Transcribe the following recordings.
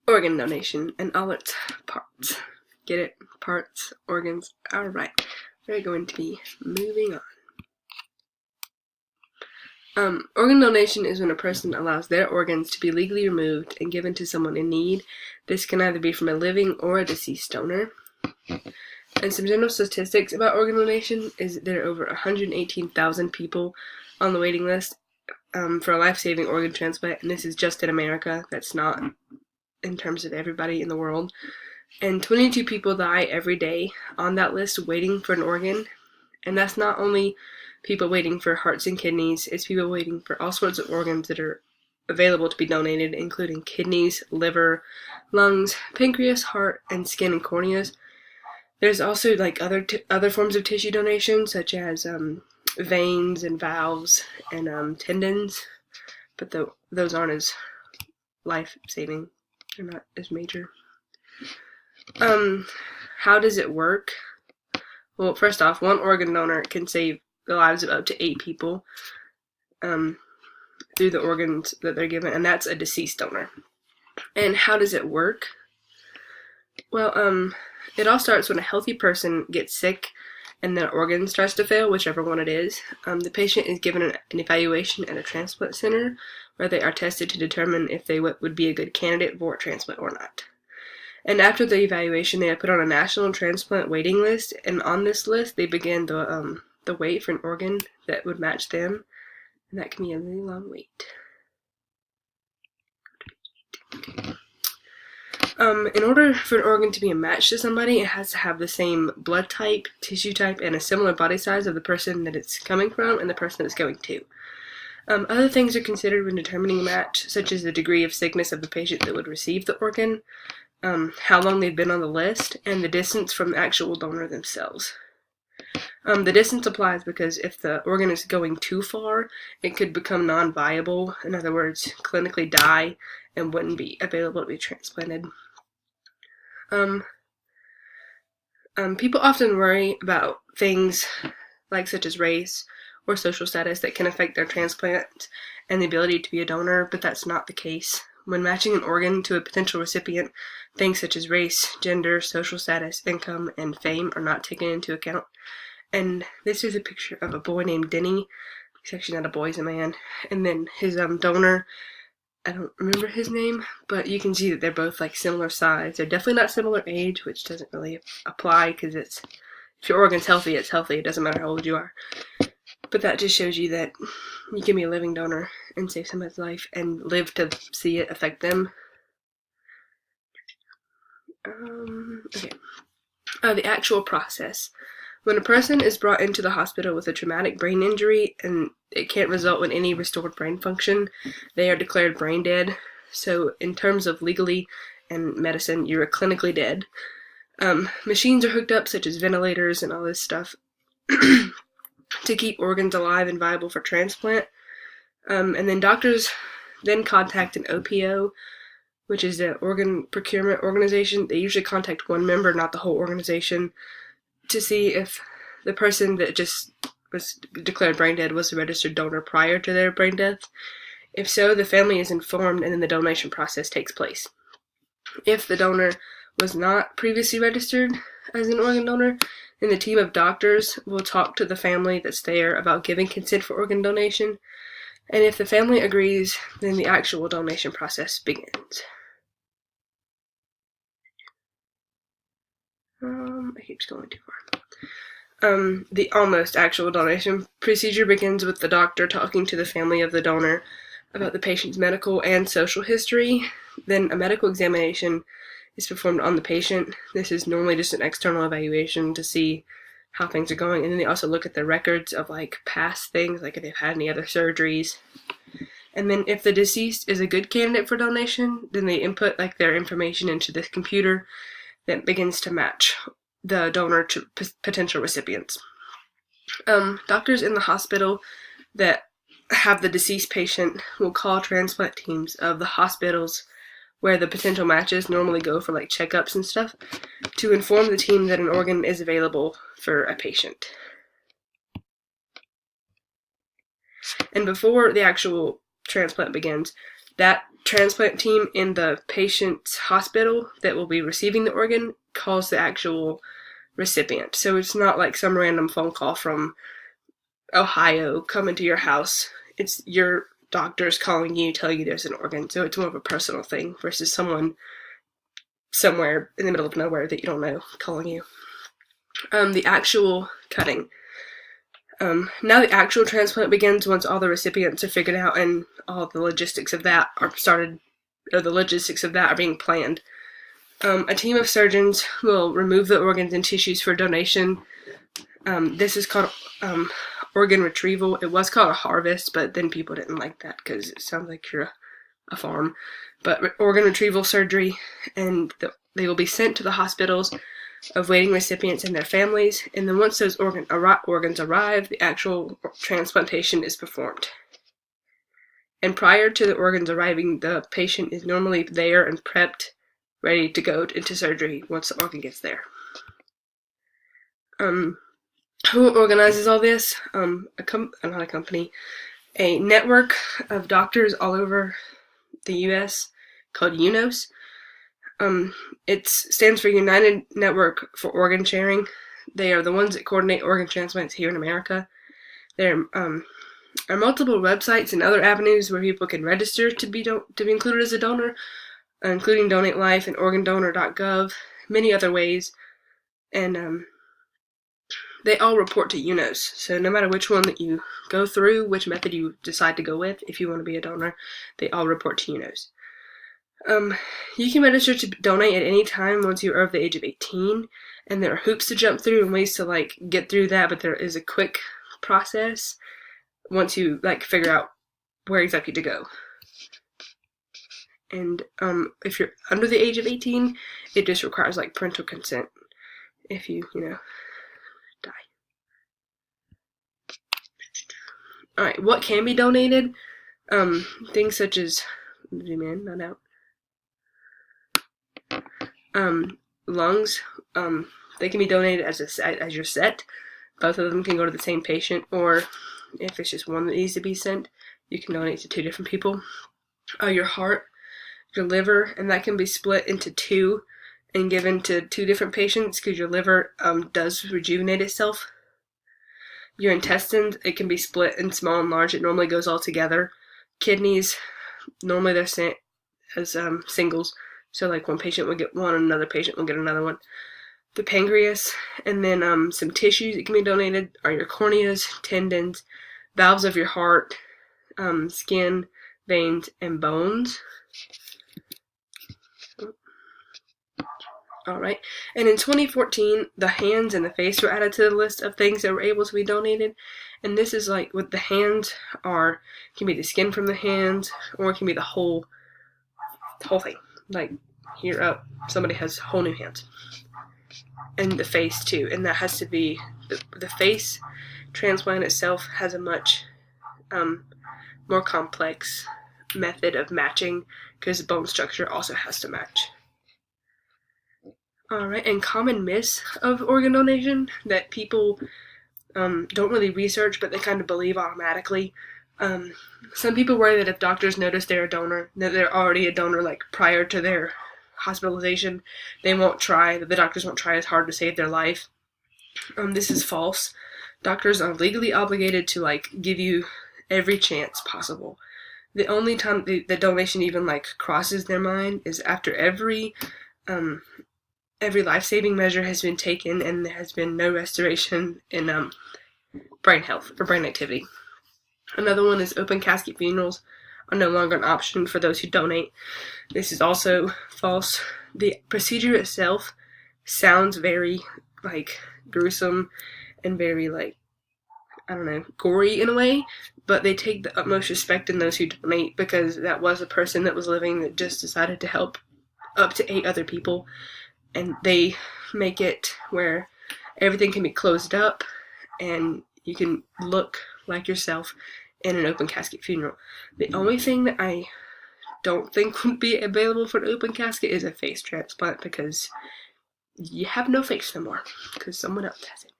organ donation and all its parts. Get it? Parts, organs. Alright, we're going to be moving on. Organ donation is when a person allows their organs to be legally removed and given to someone in need. This can either be from a living or a deceased donor. And some general statistics about organ donation is there are over 118,000 people on the waiting list for a life-saving organ transplant, and this is just in America. That's not in terms of everybody in the world. And 22 people die every day on that list waiting for an organ, and that's not only people waiting for hearts and kidneys, it's people waiting for all sorts of organs that are available to be donated, including kidneys, liver, lungs, pancreas, heart, and skin and corneas. There's also like other forms of tissue donation, such as veins and valves and tendons, but those aren't as life-saving. They're not as major. How does it work? Well, first off, one organ donor can save the lives of up to 8 people through the organs that they're given, and that's a deceased donor. And how does it work? Well, it all starts when a healthy person gets sick and their organ starts to fail, whichever one it is. The patient is given an evaluation at a transplant center where they are tested to determine if they would be a good candidate for a transplant or not. And after the evaluation, they are put on a national transplant waiting list, and on this list, they begin the wait for an organ that would match them, and that can be a really long wait. In order for an organ to be a match to somebody, it has to have the same blood type, tissue type, and a similar body size of the person that it's coming from and the person it's going to. Other things are considered when determining a match, such as the degree of sickness of the patient that would receive the organ, how long they've been on the list, and the distance from the actual donor themselves. The distance applies because if the organ is going too far, it could become non-viable, in other words, clinically die, and wouldn't be available to be transplanted. People often worry about things such as race or social status that can affect their transplant and the ability to be a donor, but that's not the case. When matching an organ to a potential recipient, things such as race, gender, social status, income, and fame are not taken into account. And this is a picture of a boy named Denny. He's actually not a boy, he's a man. And then his donor, I don't remember his name, but you can see that they're both similar size. They're definitely not similar age, which doesn't really apply because if your organ's healthy, it's healthy. It doesn't matter how old you are. But that just shows you that you can be a living donor and save somebody's life and live to see it affect them. Okay. The actual process. When a person is brought into the hospital with a traumatic brain injury and it can't result in any restored brain function, they are declared brain dead. So in terms of legally and medicine, you are clinically dead. Machines are hooked up, such as ventilators and all this stuff, to keep organs alive and viable for transplant. And then doctors then contact an OPO, which is the organ procurement organization. They usually contact one member, not the whole organization, to see if the person that just was declared brain dead was a registered donor prior to their brain death. If so, the family is informed and then the donation process takes place. If the donor was not previously registered as an organ donor, then the team of doctors will talk to the family that's there about giving consent for organ donation. And if the family agrees, then the actual donation process begins. I keep going too far. The almost actual donation procedure begins with the doctor talking to the family of the donor about the patient's medical and social history. Then a medical examination is performed on the patient. This is normally just an external evaluation to see how things are going, and then they also look at the records of past things, if they've had any other surgeries. And then if the deceased is a good candidate for donation, then they input their information into the computer that begins to match the donor to potential recipients. Doctors in the hospital that have the deceased patient will call transplant teams of the hospitals where the potential matches normally go for checkups and stuff to inform the team that an organ is available for a patient. And before the actual transplant begins, that transplant team in the patient's hospital that will be receiving the organ calls the actual recipient. So it's not like some random phone call from Ohio coming to your house. It's your doctors calling you, telling you there's an organ. So it's more of a personal thing versus someone somewhere in the middle of nowhere that you don't know calling you. The actual cutting. Now the actual transplant begins once all the recipients are figured out and all the logistics of that are started, or the logistics of that are being planned. A team of surgeons will remove the organs and tissues for donation. This is called organ retrieval. It was called a harvest, but then people didn't like that because it sounds like you're a farm. But organ retrieval surgery, and they will be sent to the hospitals of waiting recipients and their families, and then once those organs arrive, the actual transplantation is performed. And prior to the organs arriving, the patient is normally there and prepped, ready to go into surgery once the organ gets there. Who organizes all this? Not a company, a network of doctors all over the U.S. called UNOS. It stands for United Network for Organ Sharing. They are the ones that coordinate organ transplants here in America. There are multiple websites and other avenues where people can register to be included as a donor, including Donate Life and organdonor.gov, many other ways, and they all report to UNOS. So no matter which one that you go through, which method you decide to go with, if you want to be a donor, they all report to UNOS. You can register to donate at any time once you are over the age of 18, and there are hoops to jump through and ways to get through that, but there is a quick process once you figure out where exactly to go. And if you're under the age of 18, it just requires parental consent if you die. Alright, what can be donated? Things such as lungs, they can be donated as your set. Both of them can go to the same patient, or if it's just one that needs to be sent, you can donate to 2 different people. Your heart, your liver, and that can be split into 2 and given to 2 different patients because your liver does rejuvenate itself. Your intestines, it can be split in small and large. It normally goes all together. Kidneys, normally they're sent as singles. So one patient will get one and another patient will get another one. The pancreas, and then some tissues that can be donated are your corneas, tendons, valves of your heart, skin, veins, and bones. Alright, and in 2014, the hands and the face were added to the list of things that were able to be donated. And this is what the hands are, can be the skin from the hands, or it can be the whole thing. Here up, somebody has whole new hands. And the face too, and that has to be, the face transplant itself has a much more complex method of matching because the bone structure also has to match. Alright, and common myths of organ donation that people don't really research but they kind of believe automatically. Some people worry that if doctors notice they're a donor, that they're already a donor prior to their hospitalization, the doctors won't try as hard to save their life. This is false. Doctors are legally obligated to give you every chance possible. The only time the donation even crosses their mind is after every life-saving measure has been taken and there has been no restoration in brain health or brain activity. Another one is open casket funerals are no longer an option for those who donate. This is also false. The procedure itself sounds very gruesome and very gory in a way, but they take the utmost respect in those who donate because that was a person that was living that just decided to help up to 8 other people, and they make it where everything can be closed up and you can look like yourself in an open casket funeral. The only thing that I don't think would be available for an open casket is a face transplant because you have no face no more because someone else has it.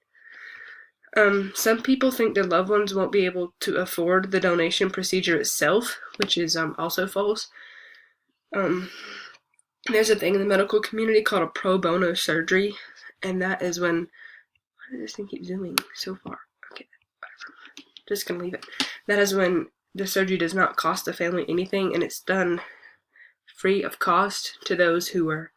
Some people think their loved ones won't be able to afford the donation procedure itself, which is also false. There's a thing in the medical community called a pro bono surgery, and that is when, why does this thing keep zooming so far? Okay, whatever. Just gonna leave it. That is when the surgery does not cost the family anything, and it's done free of cost to those who are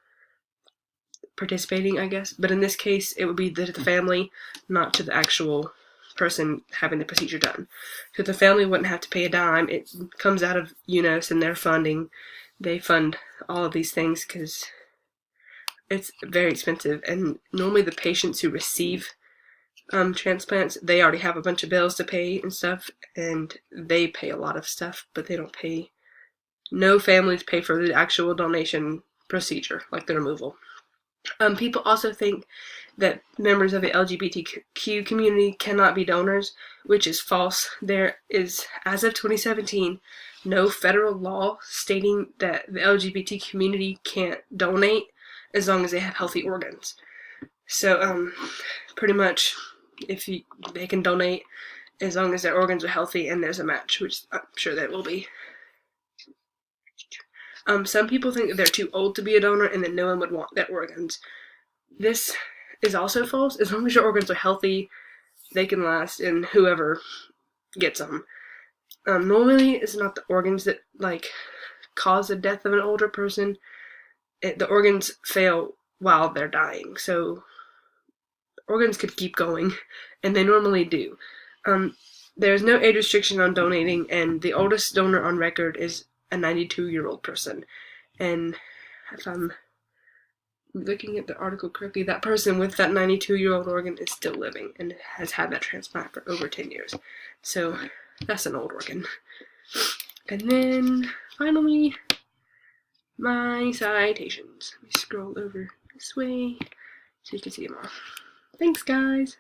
participating, I guess. But in this case, it would be to the family, not to the actual person having the procedure done. So the family wouldn't have to pay a dime. It comes out of UNOS and their funding. They fund all of these things because it's very expensive. And normally the patients who receive transplants, they already have a bunch of bills to pay and stuff, and they pay a lot of stuff, but they don't pay. No families pay for the actual donation procedure, like the removal. People also think that members of the LGBTQ community cannot be donors, which is false. There is, as of 2017, no federal law stating that the LGBT community can't donate as long as they have healthy organs. So, pretty much, they can donate as long as their organs are healthy and there's a match, which I'm sure there will be. Some people think that they're too old to be a donor and that no one would want their organs. This is also false. As long as your organs are healthy, they can last, and whoever gets them. Normally, it's not the organs that cause the death of an older person. The organs fail while they're dying, so organs could keep going, and they normally do. There's no age restriction on donating, and the oldest donor on record is a 92-year-old person. And if I'm looking at the article correctly, that person with that 92-year-old organ is still living and has had that transplant for over 10 years. So that's an old organ. And then finally, my citations. Let me scroll over this way so you can see them all. Thanks, guys.